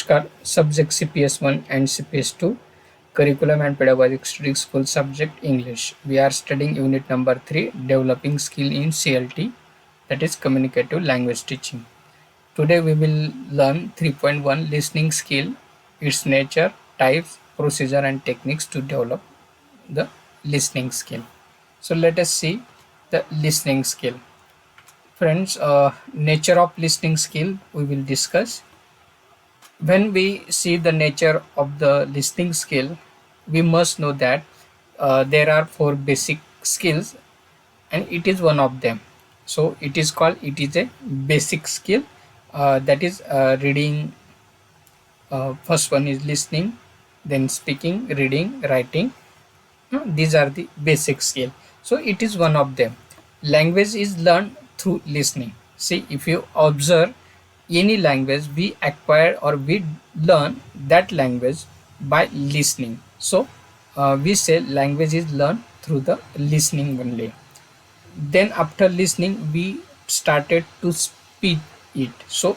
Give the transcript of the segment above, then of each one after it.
Namaskar, subject CPS 1 and CPS 2, Curriculum and Pedagogic Studies School subject English. We are studying unit number 3, Developing Skill in CLT, that is Communicative Language Teaching. Today we will learn 3.1 Listening Skill, its nature, types, procedure and techniques to develop the listening skill. So let us see the listening skill. Friends, nature of listening skill we will discuss. When we see the nature of the listening skill, we must know that there are four basic skills and it is one of them. So it is a basic skill, that is reading. First one is listening, then speaking, reading, writing. These are the basic skill. So it is one of them. Language is learned through listening. See, if you observe any language, we acquire or we learn that language by listening. So we say language is learned through the listening only. Then after listening we started to speak it. So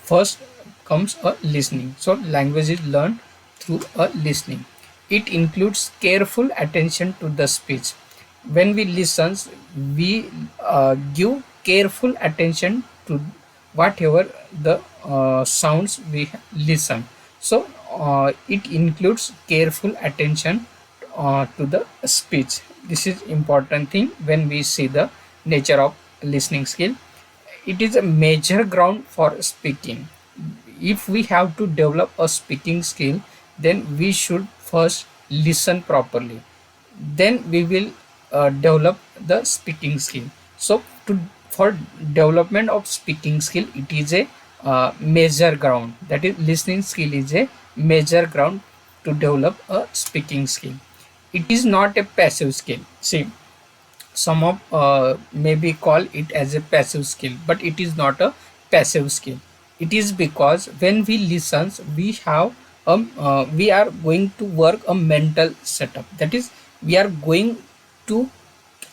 first comes a listening. So language is learned through a listening. It includes careful attention to the speech. When we listen, we give careful attention to whatever the sounds we listen. So it includes careful attention to the speech. This is important thing when we see the nature of listening skill. It is a major ground for speaking. If we have to develop a speaking skill, then we should first listen properly, then we will develop the speaking skill. So to for development of speaking skill, it is a major ground, that is listening skill is a major ground to develop a speaking skill. It is not a passive skill. See, some of maybe call it as a passive skill, but it is not a passive skill. It is because when we listen, we are going to work a mental setup, that is we are going to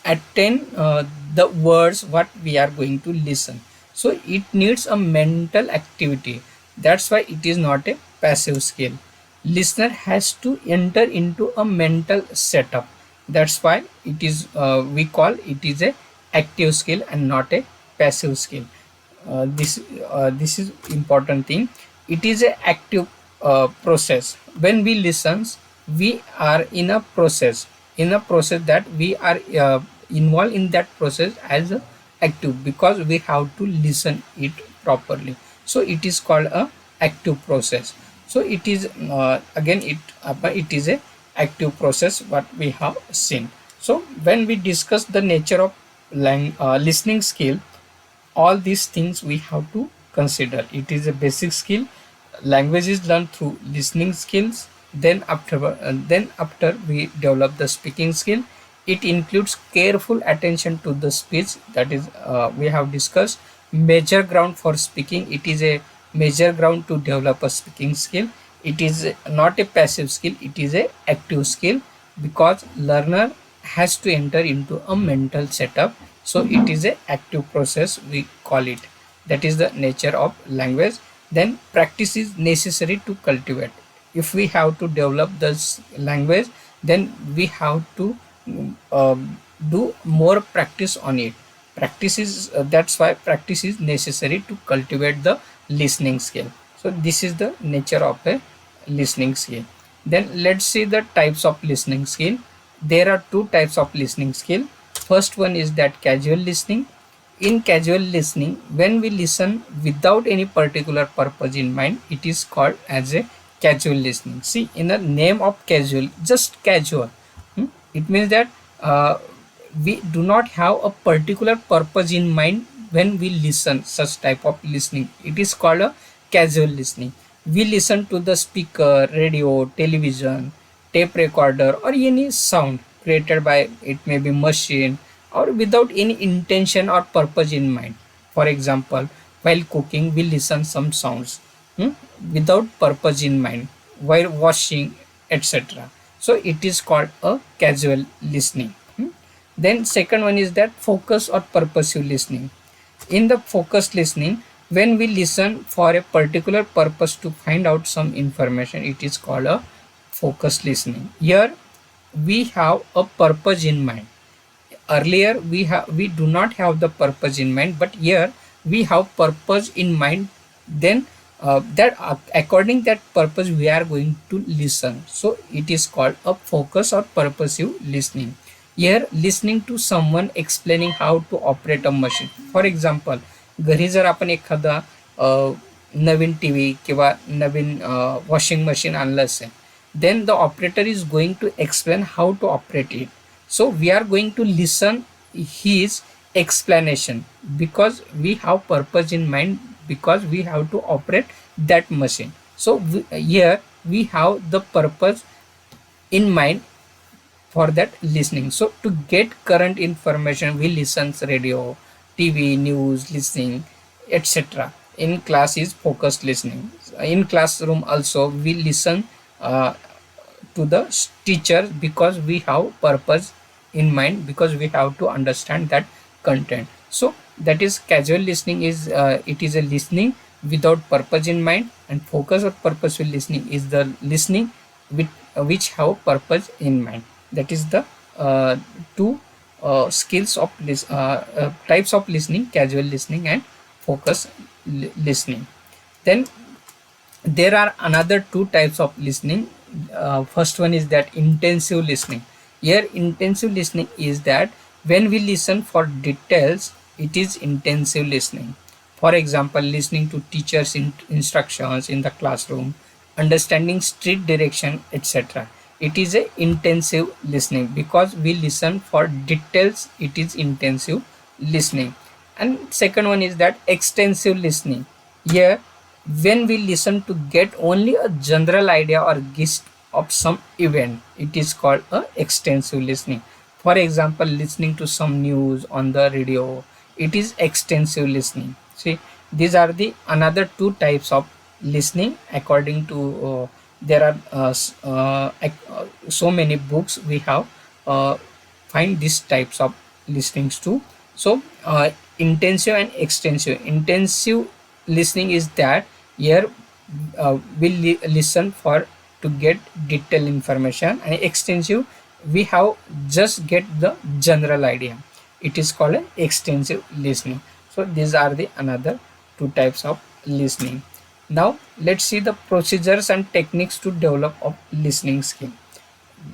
attain the words what we are going to listen. So it needs a mental activity. That's why it is not a passive skill. Listener has to enter into a mental setup. That's why it is we call it is a active skill and not a passive skill. This is important thing. It is a active process. When we listens, we are in a process that we are involved in that process as a active, because we have to listen it properly. So it is called a active process. So it is again it is a active process what we have seen. So when we discuss the nature of listening skill, all these things we have to consider. It is a basic skill. Language is learned through listening skills. Then after we develop the speaking skill, it includes careful attention to the speech, that is we have discussed major ground for speaking. It is a major ground to develop a speaking skill. It is not a passive skill, it is a active skill, because learner has to enter into a mental setup. So it is a active process we call it. That is the nature of language. Then practice is necessary to cultivate. If we have to develop this language, then we have to do more practice on it. Practice is that's why practice is necessary to cultivate the listening skill. So this is the nature of a listening skill. Then let's see the types of listening skill. There are two types of listening skill. First one is that casual listening. In casual listening, when we listen without any particular purpose in mind, it is called as a casual listening. See, in the name of casual, just casual, it means that we do not have a particular purpose in mind when we listen. Such type of listening, it is called a casual listening. We listen to the speaker, radio, television, tape recorder, or any sound created by it may be machine, or without any intention or purpose in mind. For example, while cooking we listen some sounds, hmm, without purpose in mind, while washing, etc. So it is called a casual listening. Then second one is that focus or purposive listening. In the focused listening, When we listen for a particular purpose to find out some information, it is called a focused listening. Here we have a purpose in mind. Earlier we do not have the purpose in mind, but here we have purpose in mind. Then that according that purpose we are going to listen, so it is called a focus or purposive listening. Here listening to someone explaining how to operate a machine. For example, घरी जर आपण एखादा नवीन T V किंवा नवीन washing machine आणलं असेल, then the operator is going to explain how to operate it. So we are going to listen his explanation because we have purpose in mind, because we have to operate that machine. So here we have the purpose in mind for that listening. So to get current information, we listen radio, TV, news, listening, etc. In class is focused listening. In classroom also we listen uh, to the teacher because we have purpose in mind, because we have to understand that content. So that is casual listening is it is a listening without purpose in mind, and focus or purposeful listening is the listening with which have purpose in mind. That is the two skills of types of listening: casual listening and focus listening. Then there are another two types of listening. First one is that intensive listening. Here intensive listening is that when we listen for details, it is intensive listening. For example, listening to teachers instructions in the classroom, understanding street direction, etc. It is a intensive listening because we listen for details. It is intensive listening. And second one is that extensive listening. Here when we listen to get only a general idea or gist of some event, it is called a extensive listening. For example, listening to some news on the radio, it is extensive listening. See, these are the another two types of listening according to there are so many books we have find these types of listenings too. So intensive and extensive. Intensive listening is that here we listen for to get detailed information, and extensive we have just get the general idea. It is called an extensive listening. So these are the another two types of listening. Now let's see the procedures and techniques to develop of listening skill.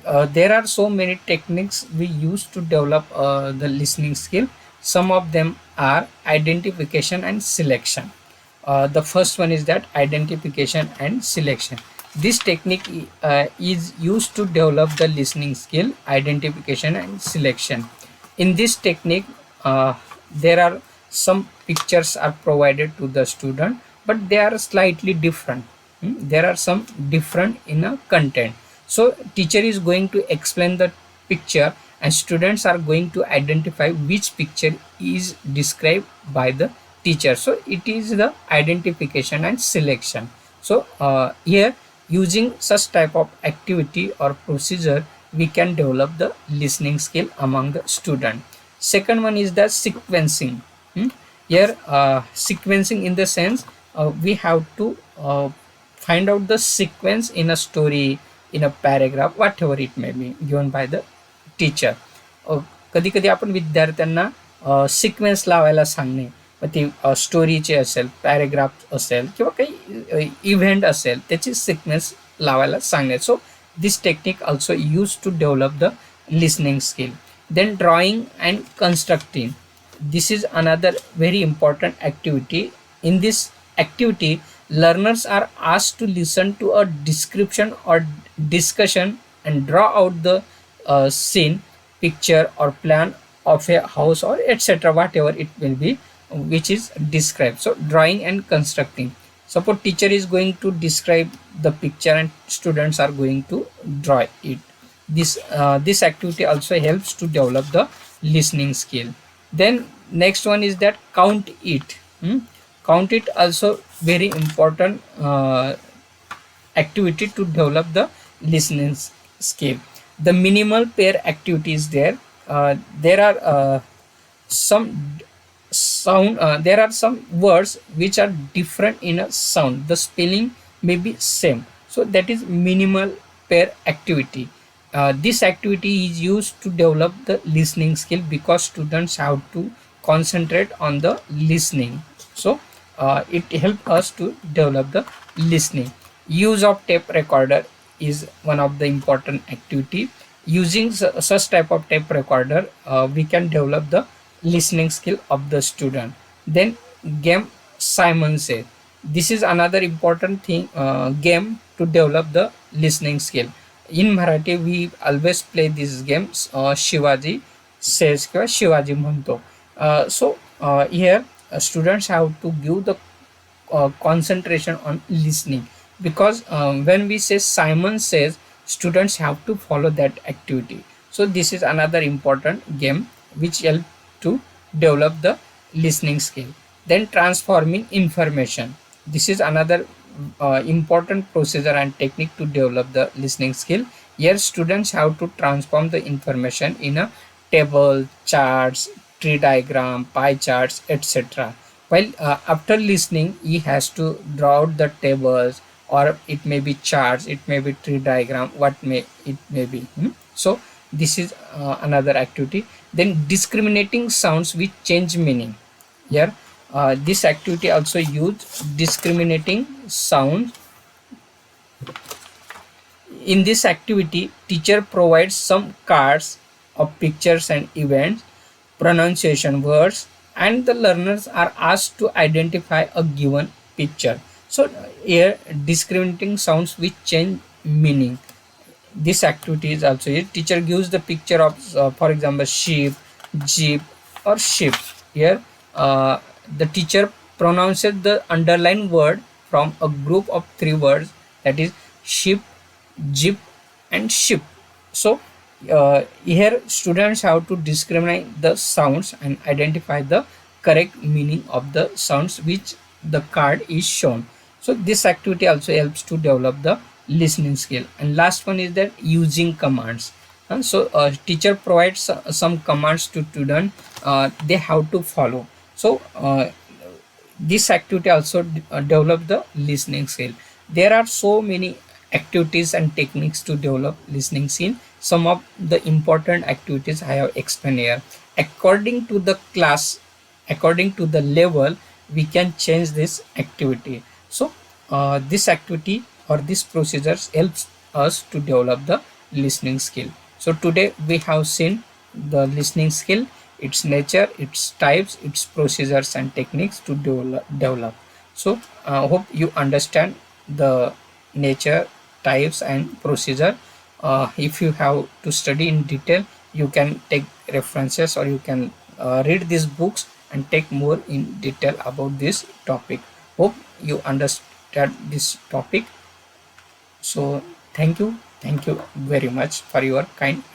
There are so many techniques we use to develop the listening skill. Some of them are identification and selection. The first one is that identification and selection. This technique is used to develop the listening skill, identification and selection. In this technique, there are some pictures are provided to the student, but they are slightly different. There are some different in a content. So teacher is going to explain the picture and students are going to identify which picture is described by the teacher. So it is the identification and selection. So here using such type of activity or procedure, we can develop the listening skill among the student. Second one is the sequencing. Here sequencing in the sense we have to find out the sequence in a story, in a paragraph, whatever it may be given by the teacher. कधी कधी आपण विद्यार्थ्यांना sequence लावायला सांगणे, मग ती स्टोरीचे असेल, paragraph असेल किंवा काही इव्हेंट असेल, त्याची सिक्वेन्स लावायला सांगणे. So this technique also use to develop the listening skill. Then drawing and constructing. This is another very important activity. In this activity, learners are asked to listen to a description or discussion and draw out the scene, picture or plan of a house or etc., whatever it will be, which is described. So drawing and constructing. Suppose teacher is going to describe the picture and students are going to draw it. This activity also helps to develop the listening skill. Then next one is that count it. Count it also very important activity to develop the listening skill. The minimal pair activity is there. There are some sound, there are some words which are different in a sound, the spelling may be same, so that is minimal pair activity. This activity is used to develop the listening skill because students have to concentrate on the listening. So it helps us to develop the listening. Use of tape recorder is one of the important activity. Using such type of tape recorder, we can develop the listening skill of the student. Then game Simon Says. This is another important thing, game to develop the listening skill. In Marathi we always play these games, Shivaji says किंवा शिवाजी म्हणतो. Here students have to give the concentration on listening, because when we say Simon says, students have to follow that activity. So this is another important game which help to develop the listening skill. Then transforming information, this is another important procedure and technique to develop the listening skill. Here students have to transform the information in a table, charts, tree diagram, pie charts, etc. While after listening, he has to draw out the tables, or it may be charts, it may be tree diagram, what may it may be. So this is another activity. Then discriminating sounds which change meaning. Here this activity also use discriminating sounds. In this activity, teacher provides some cards of pictures and events, pronunciation words, and the learners are asked to identify a given picture. So here discriminating sounds which change meaning. This activity is also here. Teacher gives the picture of, for example, sheep, jeep, or ship. Here the teacher pronounces the underlined word from a group of three words, that is sheep, jeep, and ship. So here students have to discriminate the sounds and identify the correct meaning of the sounds which the card is shown. So this activity also helps to develop the listening skill. And last one is that using commands. Teacher provides some commands to student, they have to follow. So this activity also develop the listening skill. There are so many activities and techniques to develop listening skill. Some of the important activities I have explained here. According to the class, according to the level, we can change this activity. So this activity or this procedures helps us to develop the listening skill. So today we have seen the listening skill, its nature, its types, its procedures and techniques to develop. So hope you understand the nature, types and procedure. If you have to study in detail, you can take references, or you can read these books and take more in detail about this topic. Hope you understand this topic. So thank you very much for your kind